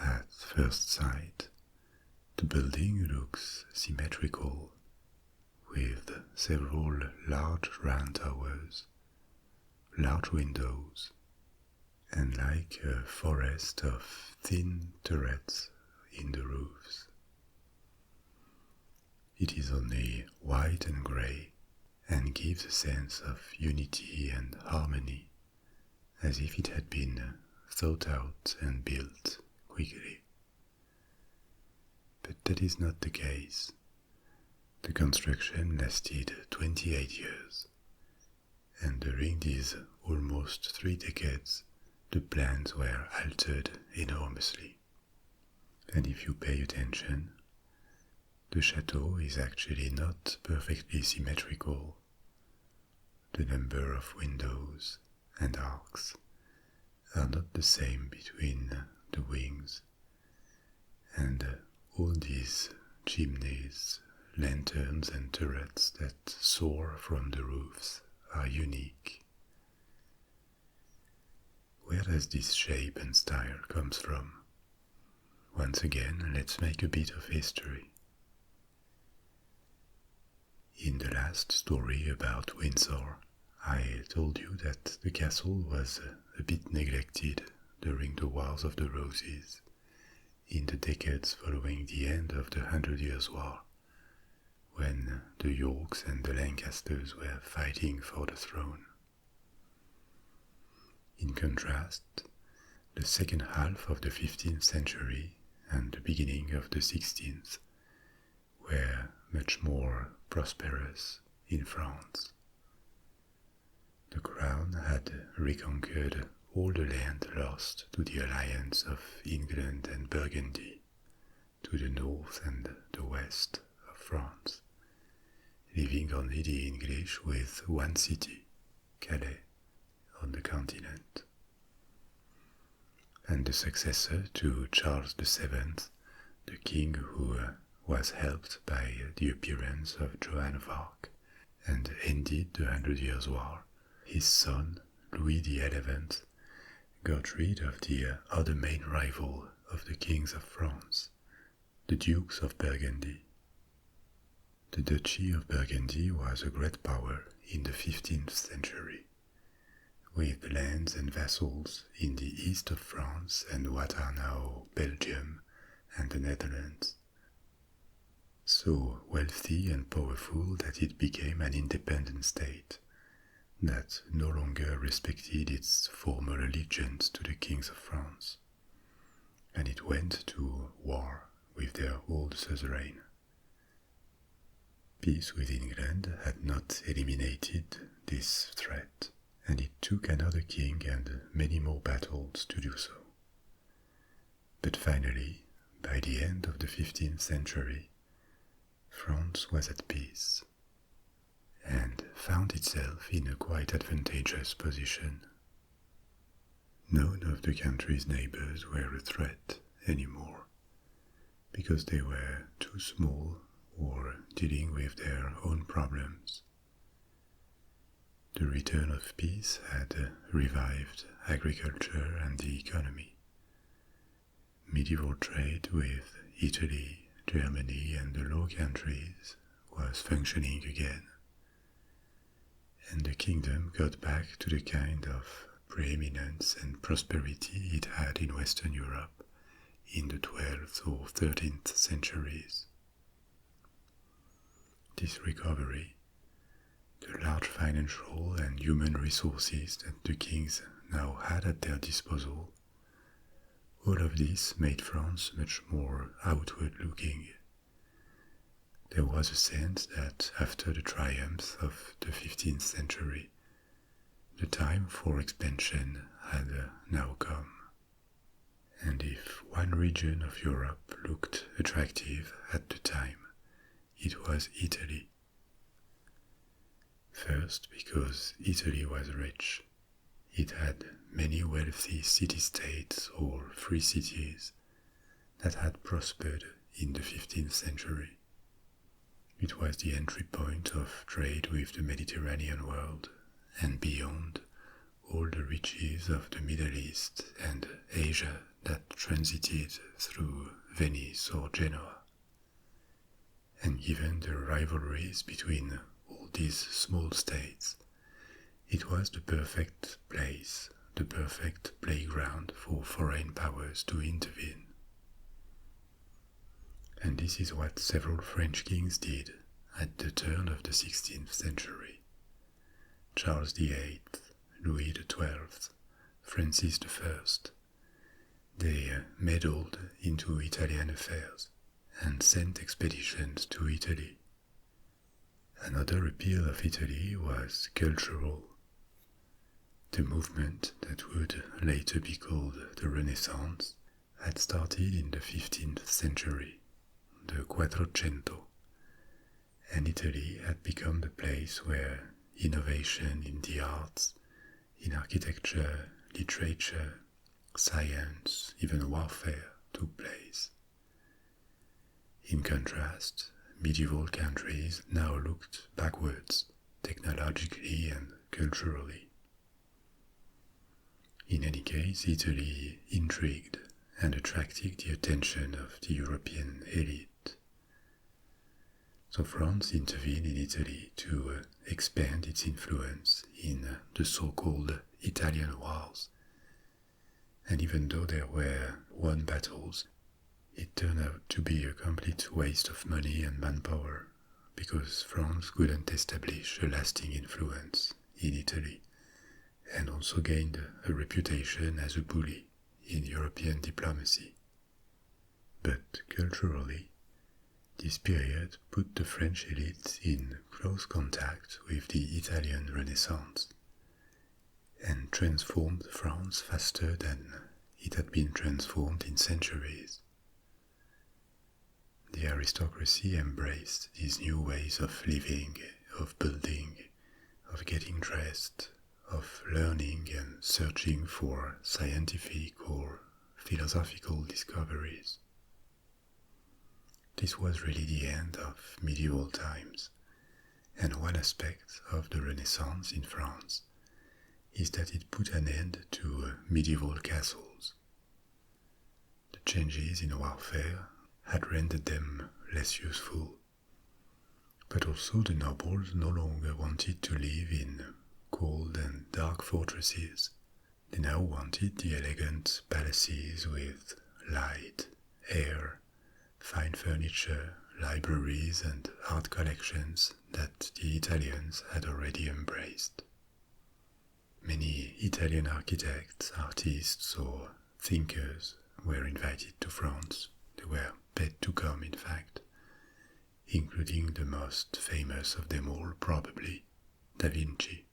At first sight, the building looks symmetrical, with several large round towers, large windows, and like a forest of thin turrets in the roofs. It is only white and grey, and gives a sense of unity and harmony, as if it had been thought out and built quickly. But that is not the case. The construction lasted 28 years, and during these almost 3 decades, the plans were altered enormously. And if you pay attention, the chateau is actually not perfectly symmetrical. The number of windows and arcs are not the same between the wings, and all these chimneys, lanterns and turrets that soar from the roofs are unique. Where does this shape and style comes from? Once again, let's make a bit of history. In the last story about Windsor, I told you that the castle was a bit neglected during the Wars of the Roses, in the decades following the end of the 100 Years' War, when the Yorks and the Lancasters were fighting for the throne. In contrast, the second half of the 15th century and the beginning of the 16th were much more prosperous in France. The crown had reconquered all the land lost to the alliance of England and Burgundy, to the north and the west of France, leaving only the English with one city, Calais, on the continent. And the successor to Charles VII, the king who was helped by the appearance of Joan of Arc and ended the 100 Years' War, his son, Louis XI, got rid of the other main rival of the kings of France, the Dukes of Burgundy. The Duchy of Burgundy was a great power in the 15th century, with lands and vassals in the east of France and what are now Belgium and the Netherlands. So wealthy and powerful that it became an independent state, that no longer respected its former allegiance to the kings of France, and it went to war with their old suzerain. Peace with England had not eliminated this threat, and it took another king and many more battles to do so. But finally, by the end of the 15th century, France was at peace and found itself in a quite advantageous position. None of the country's neighbors were a threat anymore, because they were too small or dealing with their own problems. The return of peace had revived agriculture and the economy. Medieval trade with Italy, Germany, and the Low Countries was functioning again, and the kingdom got back to the kind of preeminence and prosperity it had in Western Europe in the 12th or 13th centuries. This recovery, the large financial and human resources that the kings now had at their disposal, all of this made France much more outward-looking. There was a sense that after the triumphs of the 15th century, the time for expansion had now come. And if one region of Europe looked attractive at the time, it was Italy. First, because Italy was rich. It had many wealthy city-states or free cities that had prospered in the 15th century. It was the entry point of trade with the Mediterranean world and beyond all the riches of the Middle East and Asia that transited through Venice or Genoa. And given the rivalries between all these small states, it was the perfect place, the perfect playground for foreign powers to intervene. And this is what several French kings did at the turn of the 16th century. Charles VIII, Louis XII, Francis I, they meddled into Italian affairs and sent expeditions to Italy. Another appeal of Italy was cultural. The movement that would later be called the Renaissance had started in the 15th century, the Quattrocento, and Italy had become the place where innovation in the arts, in architecture, literature, science, even warfare took place. In contrast, medieval countries now looked backwards, technologically and culturally. In any case, Italy intrigued and attracted the attention of the European elite. So France intervened in Italy to expand its influence in the so-called Italian Wars. And even though there were won battles, it turned out to be a complete waste of money and manpower, because France couldn't establish a lasting influence in Italy, and also gained a reputation as a bully in European diplomacy. But culturally, this period put the French elite in close contact with the Italian Renaissance, and transformed France faster than it had been transformed in centuries. The aristocracy embraced these new ways of living, of building, of getting dressed, of learning and searching for scientific or philosophical discoveries. This was really the end of medieval times, and one aspect of the Renaissance in France is that it put an end to medieval castles. The changes in warfare had rendered them less useful, but also the nobles no longer wanted to live in cold and dark fortresses. They now wanted the elegant palaces with light, air, fine furniture, libraries and art collections that the Italians had already embraced. Many Italian architects, artists or thinkers were invited to France. They were paid to come, in fact, including the most famous of them all, probably, Da Vinci.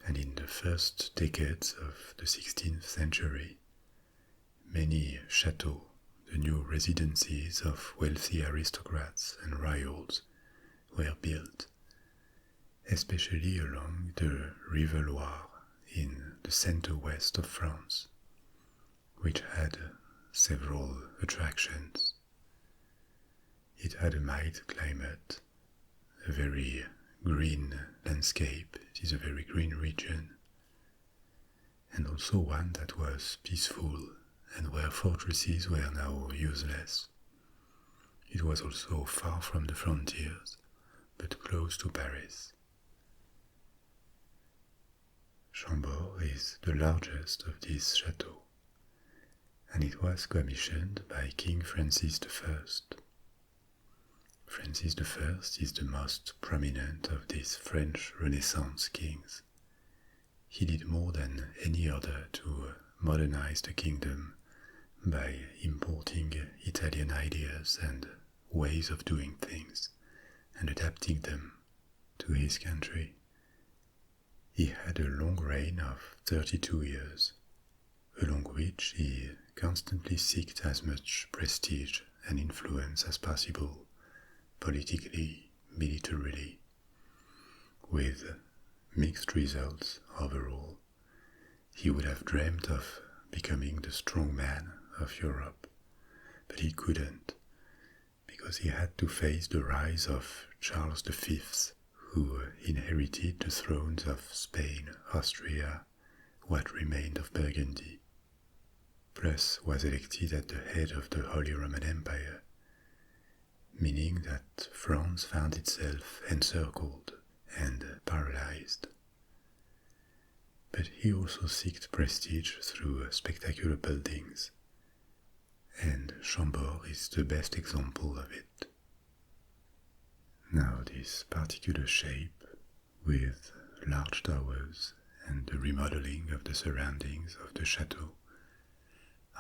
and in the first decades of the 16th century, many chateaux, the new residencies of wealthy aristocrats and royals, were built, especially along the River Loire in the center-west of France, which had several attractions. It had a mild climate, a very green landscape, it is a very green region, and also one that was peaceful and where fortresses were now useless. It was also far from the frontiers, but close to Paris. Chambord is the largest of these chateaux, and it was commissioned by King Francis I. Francis I is the most prominent of these French Renaissance kings. He did more than any other to modernize the kingdom by importing Italian ideas and ways of doing things and adapting them to his country. He had a long reign of 32 years, along which he constantly sought as much prestige and influence as possible, politically, militarily, with mixed results overall. He would have dreamt of becoming the strong man of Europe, but he couldn't, because he had to face the rise of Charles V, who inherited the thrones of Spain, Austria, what remained of Burgundy, plus was elected at the head of the Holy Roman Empire, meaning that France found itself encircled and paralyzed. But he also sought prestige through spectacular buildings, and Chambord is the best example of it. Now this particular shape, with large towers and the remodeling of the surroundings of the chateau,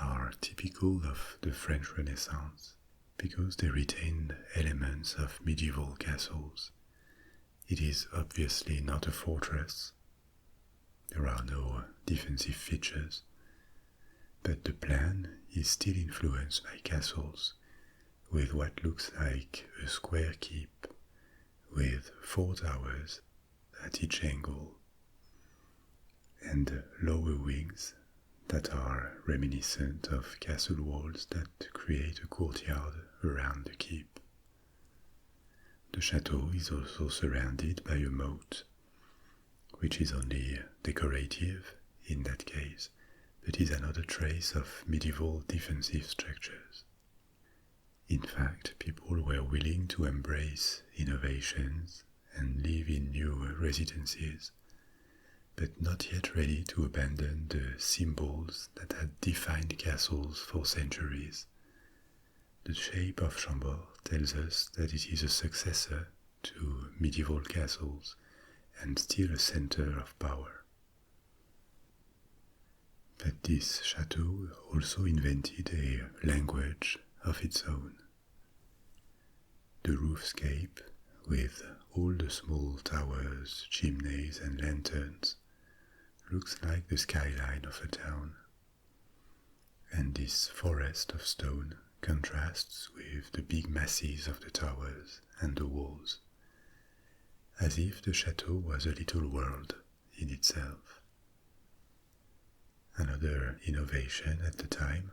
are typical of the French Renaissance because they retain elements of medieval castles. It is obviously not a fortress. There are no defensive features, but the plan is still influenced by castles, with what looks like a square keep, with 4 towers at each angle, and lower wings that are reminiscent of castle walls that create a courtyard around the keep. The chateau is also surrounded by a moat, which is only decorative in that case, but is another trace of medieval defensive structures. In fact, people were willing to embrace innovations and live in new residences, but not yet ready to abandon the symbols that had defined castles for centuries. The shape of Chambord tells us that it is a successor to medieval castles and still a center of power. But this chateau also invented a language of its own. The roofscape, with all the small towers, chimneys and lanterns, looks like the skyline of a town. And this forest of stone contrasts with the big masses of the towers and the walls, as if the chateau was a little world in itself. Another innovation at the time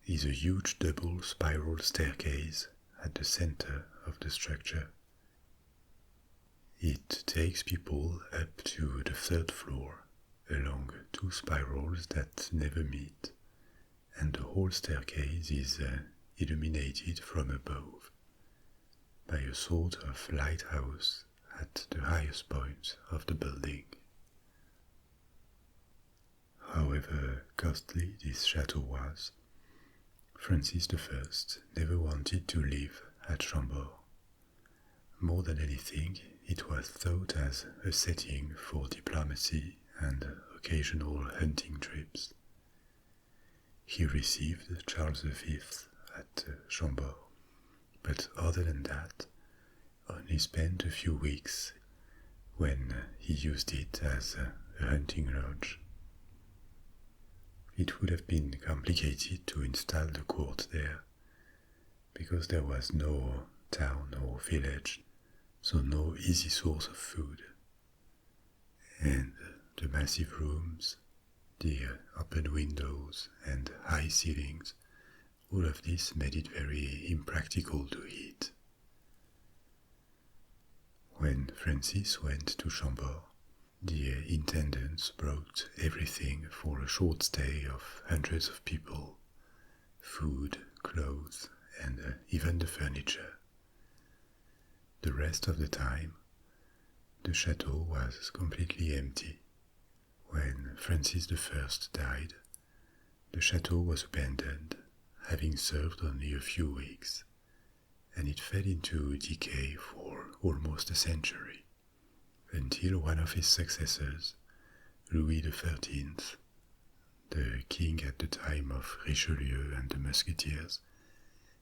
is a huge double spiral staircase at the center of the structure. It takes people up to the 3rd floor along 2 spirals that never meet, and the whole staircase is illuminated from above by a sort of lighthouse at the highest point of the building. However costly this chateau was, Francis I never wanted to live at Chambord. More than anything, it was thought as a setting for diplomacy and occasional hunting trips. He received Charles V at Chambord, but other than that, only spent a few weeks when he used it as a hunting lodge. It would have been complicated to install the court there, because there was no town or village, so no easy source of food. And the massive rooms, the open windows and high ceilings, all of this made it very impractical to eat. When Francis went to Chambord, the intendants brought everything for a short stay of hundreds of people, food, clothes, and even the furniture. The rest of the time, the chateau was completely empty. When Francis I died, the chateau was abandoned, having served only a few weeks, and it fell into decay for almost a century, until one of his successors, Louis XIII, the king at the time of Richelieu and the Musketeers,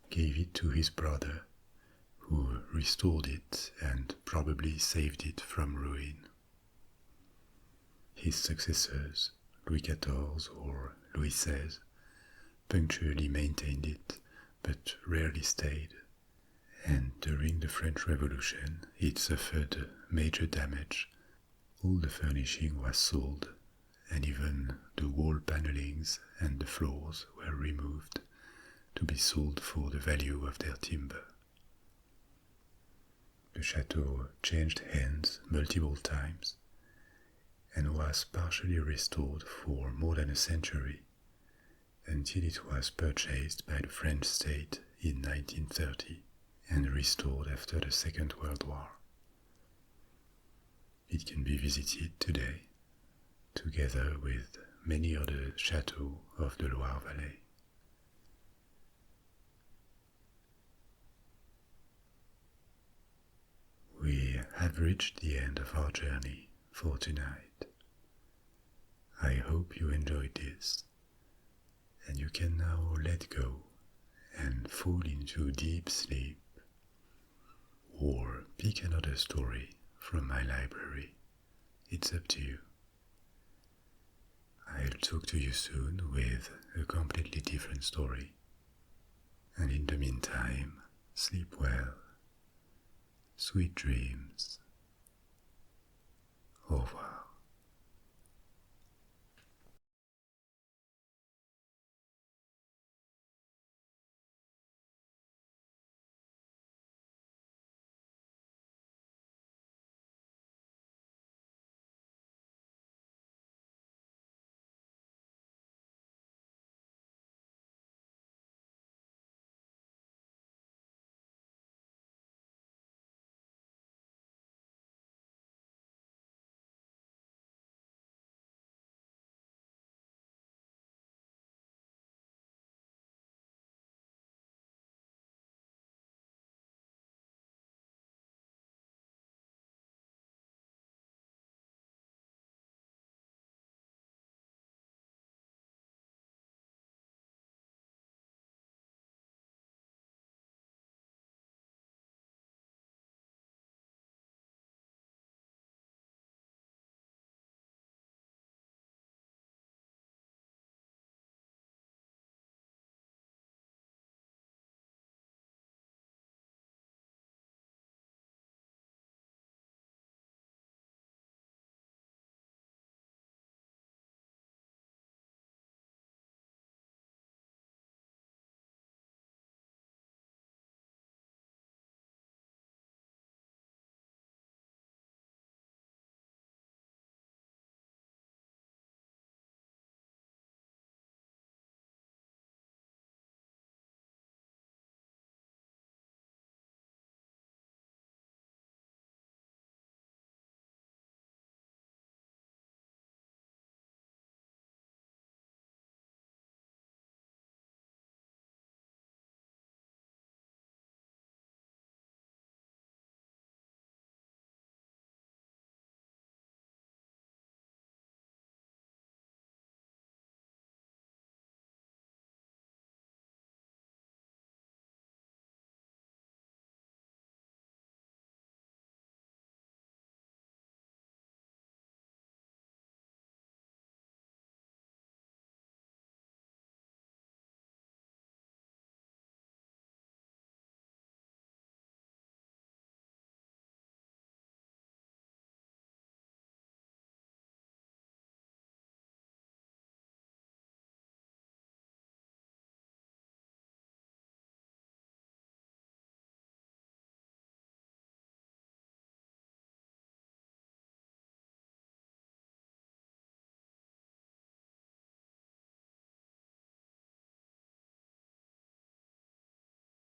gave it to his brother, who restored it and probably saved it from ruin. His successors, Louis XIV or Louis XVI, punctually maintained it, but rarely stayed, and during the French Revolution it suffered major damage. All the furnishing was sold, and even the wall panelings and the floors were removed to be sold for the value of their timber. The chateau changed hands multiple times and was partially restored for more than a century, until it was purchased by the French state in 1930 and restored after the Second World War. It can be visited today, together with many other chateaux of the Loire Valley. We have reached the end of our journey for tonight. I hope you enjoyed this, and you can now let go and fall into deep sleep, or pick another story from my library. It's up to you. I'll talk to you soon with a completely different story. And in the meantime, sleep well. Sweet dreams. Au revoir.